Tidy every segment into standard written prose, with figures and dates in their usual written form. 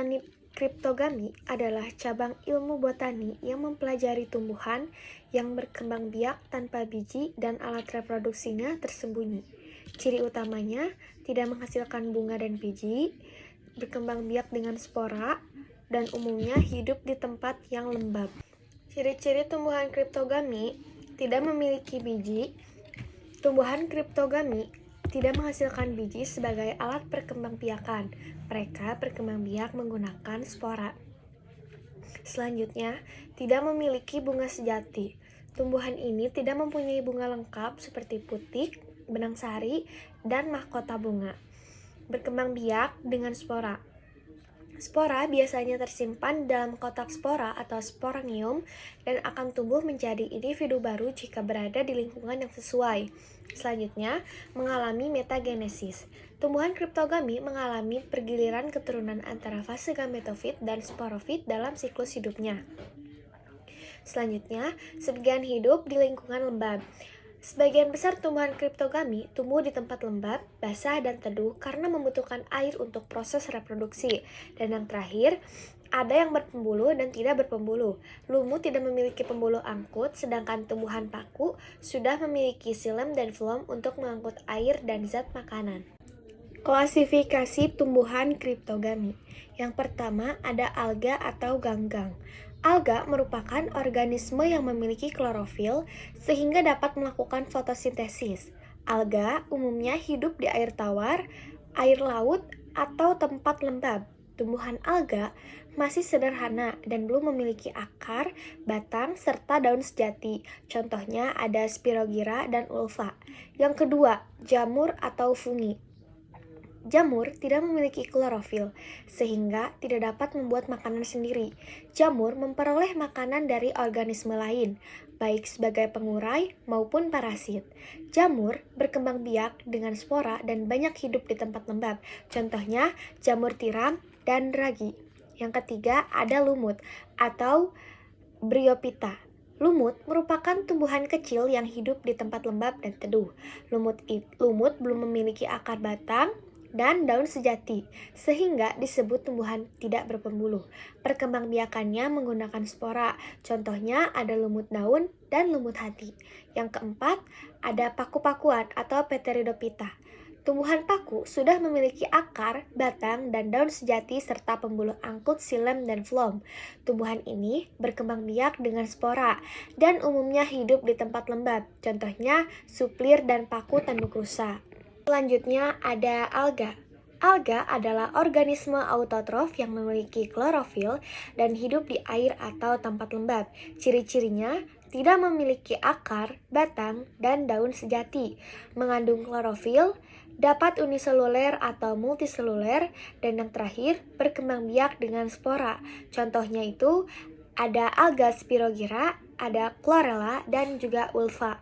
botani kriptogami adalah cabang ilmu botani yang mempelajari tumbuhan yang berkembang biak tanpa biji dan alat reproduksinya tersembunyi. Ciri utamanya tidak menghasilkan bunga dan biji, berkembang biak dengan spora, dan umumnya hidup di tempat yang lembab. Ciri-ciri tumbuhan kriptogami tidak memiliki biji. Tumbuhan kriptogami tidak menghasilkan biji sebagai alat perkembangbiakan. Mereka berkembang biak menggunakan spora. Selanjutnya, tidak memiliki bunga sejati. Tumbuhan ini tidak mempunyai bunga lengkap seperti putik, benang sari, dan mahkota bunga. Berkembang biak dengan spora. Spora biasanya tersimpan dalam kotak spora atau sporangium dan akan tumbuh menjadi individu baru jika berada di lingkungan yang sesuai. Selanjutnya, mengalami metagenesis. Tumbuhan kriptogami mengalami pergiliran keturunan antara fase gametofit dan sporofit dalam siklus hidupnya. Selanjutnya, sebagian hidup di lingkungan lembab. Sebagian besar tumbuhan kriptogami tumbuh di tempat lembab, basah, dan teduh karena membutuhkan air untuk proses reproduksi. Dan yang terakhir, ada yang berpembuluh dan tidak berpembuluh. Lumut tidak memiliki pembuluh angkut, sedangkan tumbuhan paku sudah memiliki xilem dan phloem untuk mengangkut air dan zat makanan. Klasifikasi tumbuhan kriptogami. Yang pertama ada alga atau ganggang. Alga merupakan organisme yang memiliki klorofil sehingga dapat melakukan fotosintesis. Alga umumnya hidup di air tawar, air laut, atau tempat lembab. Tumbuhan alga masih sederhana dan belum memiliki akar, batang, serta daun sejati. Contohnya ada Spirogyra dan Ulva. Yang kedua, jamur atau fungi. Jamur tidak memiliki klorofil, sehingga tidak dapat membuat makanan sendiri. Jamur memperoleh makanan dari organisme lain, baik sebagai pengurai maupun parasit. Jamur berkembang biak dengan spora dan banyak hidup di tempat lembab. Contohnya, jamur tiram dan ragi. Yang ketiga, ada lumut atau Bryophyta. Lumut merupakan tumbuhan kecil yang hidup di tempat lembab dan teduh. Lumut belum memiliki akar batang dan daun sejati, sehingga disebut tumbuhan tidak berpembuluh. Perkembangbiakannya menggunakan spora, contohnya ada lumut daun dan lumut hati. Yang keempat, ada paku-pakuan atau Pteridophyta. Tumbuhan paku sudah memiliki akar, batang, dan daun sejati serta pembuluh angkut xilem dan phloem. Tumbuhan ini berkembang biak dengan spora dan umumnya hidup di tempat lembab, contohnya suplir dan paku tanduk rusa. Selanjutnya ada alga. Alga adalah organisme autotrof yang memiliki klorofil dan hidup di air atau tempat lembab. Ciri-cirinya tidak memiliki akar, batang, dan daun sejati, mengandung klorofil, dapat uniseluler atau multiseluler, dan yang terakhir berkembang biak dengan spora. Contohnya itu ada alga Spirogyra, ada Chlorella, dan juga Ulva.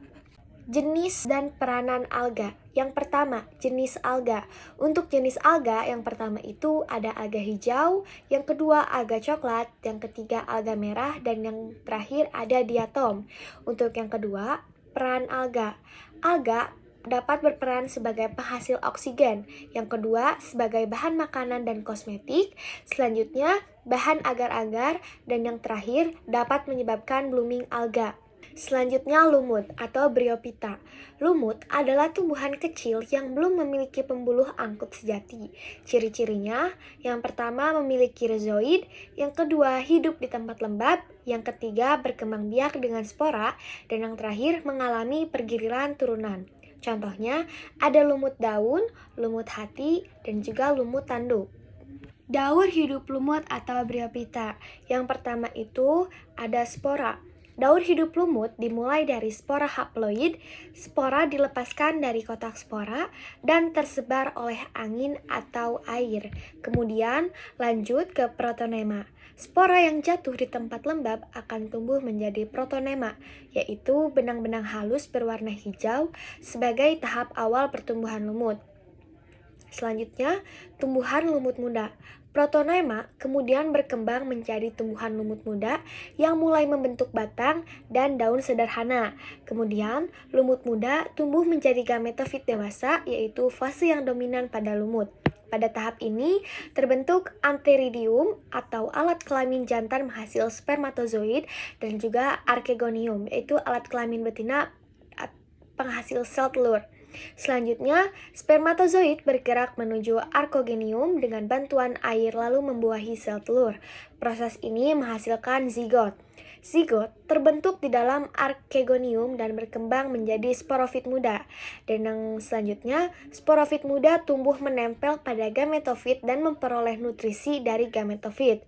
Jenis dan peranan alga. Yang pertama, jenis alga. Untuk jenis alga, yang pertama itu ada alga hijau, yang kedua alga coklat, yang ketiga alga merah, dan yang terakhir ada diatom. Untuk yang kedua, peran alga. Alga dapat berperan sebagai penghasil oksigen. Yang kedua, sebagai bahan makanan dan kosmetik. Selanjutnya, bahan agar-agar, dan yang terakhir dapat menyebabkan blooming alga. Selanjutnya lumut atau Bryophyta. Lumut adalah tumbuhan kecil yang belum memiliki pembuluh angkut sejati. Ciri-cirinya, yang pertama memiliki rhizoid, yang kedua hidup di tempat lembab, yang ketiga berkembang biak dengan spora, dan yang terakhir mengalami pergiliran turunan. Contohnya ada lumut daun, lumut hati, dan juga lumut tanduk. Daur hidup lumut atau Bryophyta. Yang pertama itu ada spora. Daur hidup lumut dimulai dari spora haploid, spora dilepaskan dari kotak spora dan tersebar oleh angin atau air. Kemudian lanjut ke protonema. Spora yang jatuh di tempat lembab akan tumbuh menjadi protonema, yaitu benang-benang halus berwarna hijau sebagai tahap awal pertumbuhan lumut. Selanjutnya, tumbuhan lumut muda. Protonema kemudian berkembang menjadi tumbuhan lumut muda yang mulai membentuk batang dan daun sederhana. Kemudian, lumut muda tumbuh menjadi gametofit dewasa, yaitu fase yang dominan pada lumut. Pada tahap ini, terbentuk antheridium atau alat kelamin jantan menghasil spermatozoid dan juga archegonium, yaitu alat kelamin betina penghasil sel telur. Selanjutnya, spermatozoid bergerak menuju archegonium dengan bantuan air lalu membuahi sel telur. Proses ini menghasilkan zigot. Zigot terbentuk di dalam archegonium dan berkembang menjadi sporofit muda. Dan yang selanjutnya, sporofit muda tumbuh menempel pada gametofit dan memperoleh nutrisi dari gametofit.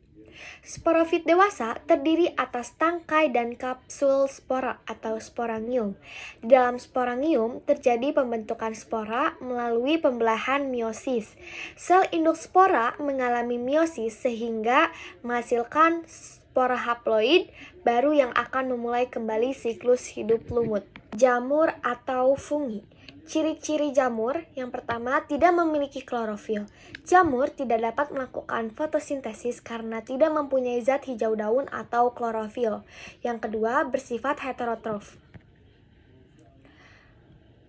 Sporofit dewasa terdiri atas tangkai dan kapsul spora atau sporangium. Di dalam sporangium terjadi pembentukan spora melalui pembelahan meiosis. Sel induk spora mengalami meiosis sehingga menghasilkan spora haploid baru yang akan memulai kembali siklus hidup lumut. Jamur atau fungi. Ciri-ciri jamur, yang pertama, tidak memiliki klorofil. Jamur tidak dapat melakukan fotosintesis karena tidak mempunyai zat hijau daun atau klorofil. Yang kedua, bersifat heterotrof.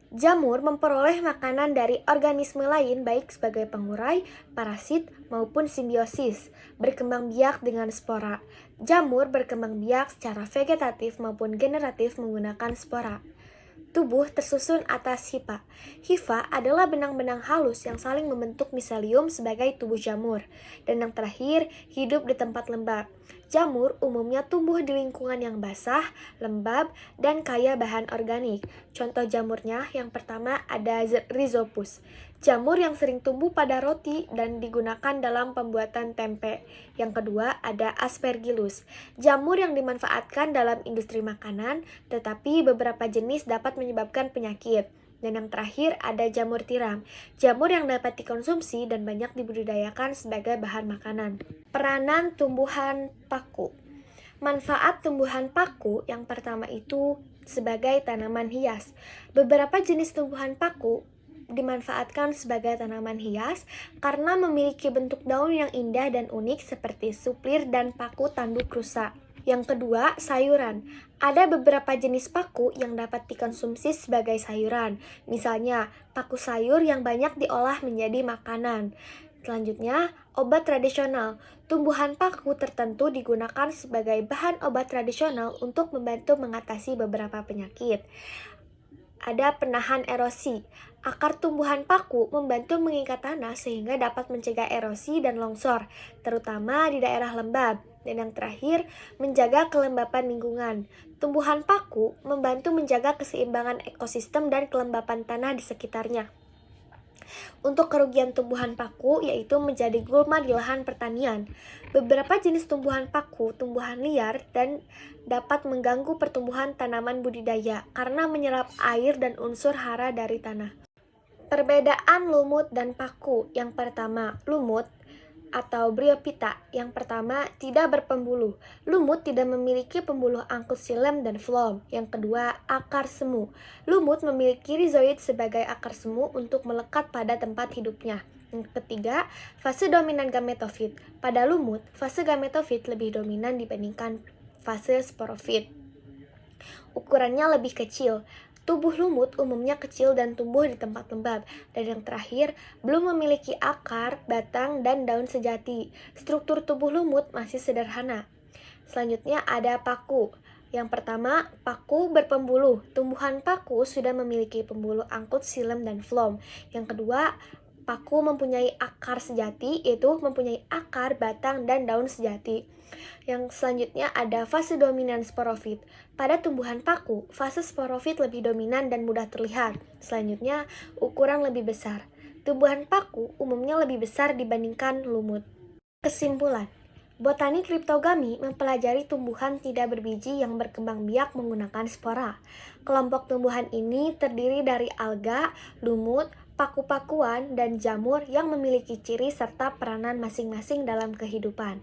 Jamur memperoleh makanan dari organisme lain baik sebagai pengurai, parasit, maupun simbiosis, berkembang biak dengan spora. Jamur berkembang biak secara vegetatif maupun generatif menggunakan spora. Tubuh tersusun atas hifa. Hifa adalah benang-benang halus yang saling membentuk miselium sebagai tubuh jamur. Dan yang terakhir, hidup di tempat lembab. Jamur umumnya tumbuh di lingkungan yang basah, lembab, dan kaya bahan organik. Contoh jamurnya yang pertama ada Rhizopus. Jamur yang sering tumbuh pada roti dan digunakan dalam pembuatan tempe. Yang kedua ada Aspergillus. Jamur yang dimanfaatkan dalam industri makanan, tetapi beberapa jenis dapat menyebabkan penyakit. Dan yang terakhir ada jamur tiram. Jamur yang dapat dikonsumsi dan banyak dibudidayakan sebagai bahan makanan. Peranan tumbuhan paku. Manfaat tumbuhan paku yang pertama itu sebagai tanaman hias. Beberapa jenis tumbuhan paku dimanfaatkan sebagai tanaman hias karena memiliki bentuk daun yang indah dan unik seperti suplir dan paku tanduk rusa. Yang kedua, sayuran. Ada beberapa jenis paku yang dapat dikonsumsi sebagai sayuran. Misalnya, paku sayur yang banyak diolah menjadi makanan. Selanjutnya, obat tradisional. Tumbuhan paku tertentu digunakan sebagai bahan obat tradisional untuk membantu mengatasi beberapa penyakit. Ada penahan erosi. Akar tumbuhan paku membantu mengikat tanah sehingga dapat mencegah erosi dan longsor, terutama di daerah lembab. Dan yang terakhir, menjaga kelembapan lingkungan. Tumbuhan paku membantu menjaga keseimbangan ekosistem dan kelembapan tanah di sekitarnya. Untuk kerugian tumbuhan paku yaitu menjadi gulma di lahan pertanian. Beberapa jenis tumbuhan paku, tumbuhan liar dan dapat mengganggu pertumbuhan tanaman budidaya karena menyerap air dan unsur hara dari tanah. Perbedaan lumut dan paku. Yang pertama, lumut atau Bryophyta. Yang pertama, tidak berpembuluh. Lumut tidak memiliki pembuluh angkut xilem dan phloem. Yang kedua, akar semu. Lumut memiliki rizoid sebagai akar semu untuk melekat pada tempat hidupnya. Yang ketiga, fase dominan gametofit. Pada lumut, fase gametofit lebih dominan dibandingkan fase sporofit. Ukurannya lebih kecil. Tubuh lumut umumnya kecil dan tumbuh di tempat lembab. Dan yang terakhir, belum memiliki akar, batang, dan daun sejati. Struktur tubuh lumut masih sederhana. Selanjutnya ada paku. Yang pertama, paku berpembuluh. Tumbuhan paku sudah memiliki pembuluh angkut xilem dan phloem. Yang kedua, paku mempunyai akar sejati, yaitu mempunyai akar, batang, dan daun sejati. Yang selanjutnya ada fase dominan sporofit. Pada tumbuhan paku, fase sporofit lebih dominan dan mudah terlihat. Selanjutnya, ukuran lebih besar. Tumbuhan paku umumnya lebih besar dibandingkan lumut. Kesimpulan, botani kriptogami mempelajari tumbuhan tidak berbiji yang berkembang biak menggunakan spora. Kelompok tumbuhan ini terdiri dari alga, lumut, paku-pakuan, dan jamur yang memiliki ciri serta peranan masing-masing dalam kehidupan.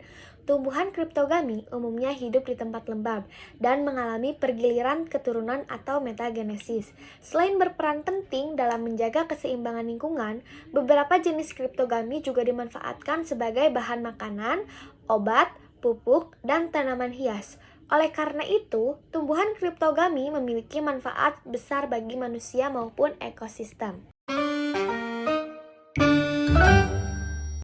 Tumbuhan kriptogami umumnya hidup di tempat lembab dan mengalami pergiliran keturunan atau metagenesis. Selain berperan penting dalam menjaga keseimbangan lingkungan, beberapa jenis kriptogami juga dimanfaatkan sebagai bahan makanan, obat, pupuk, dan tanaman hias. Oleh karena itu, tumbuhan kriptogami memiliki manfaat besar bagi manusia maupun ekosistem.